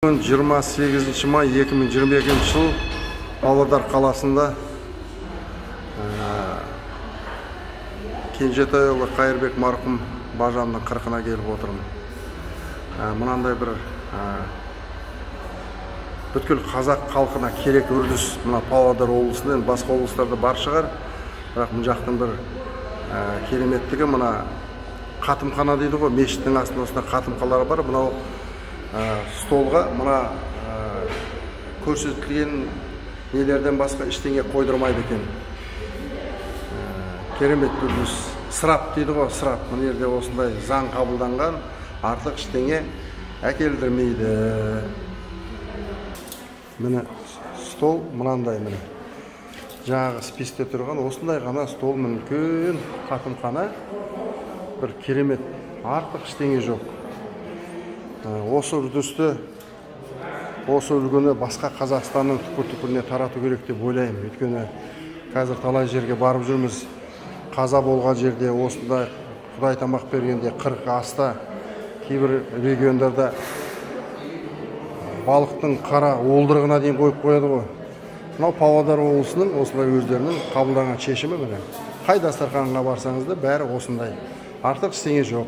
28 may 2022 жыл Павлодар қаласында Кенжетайұлы Қайырбек марқұм бажамның 40-ына келіп отырмын. Мынандай бір бүткіл қазақ халқына керек үрдіс мына Павлодар облысында, басқа облыстарда бар шығар. Бірақ бұл жақтың бір кереметтігі мына қатымхана дейді ғой, мешіттің астында осындай қатымханалар бар. Мынау столға мына көрсетілген нелерден басқа ештеңе қойдырмайды екен. Керемет үрдіс. Сырап дейді ғой, сырап. Мына жерде осындай заң қабылданған, артық ештеңе әкелдірмейді. Міне стол мынандай міне. Жаңағы списте тұрған осындай ғана стол, үлкен қатымхана. Бір керемет, артық ештеңе жоқ. Осы үрдісті, осы үлгіні басқа Қазақстанның түкпір-түкпіріне тарату керек деп ойлаймын. Өйткені қазір талай жерге барып жүрміз. Қаза болған жерде осындай Құдай тамақ бергенде 40 аста, кейбір региондарда балықтың қара олдырығына дейін қойып қояды ғой. Мынау Павлодар облысының осылай өздерінің қабылданған шешімі міне. Қай дастарханға барсаңыз да бәрі осындай. Артық ештеңе жоқ.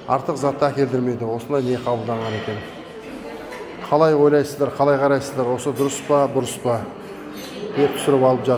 Артық затты әкелдірмейді. Осындай не қабылданған екен. Қалай ойлайсыздар, қалай қарайсыздар? Осы дұрыс па, бұрыс па? Деп түсіріп алып жатыр.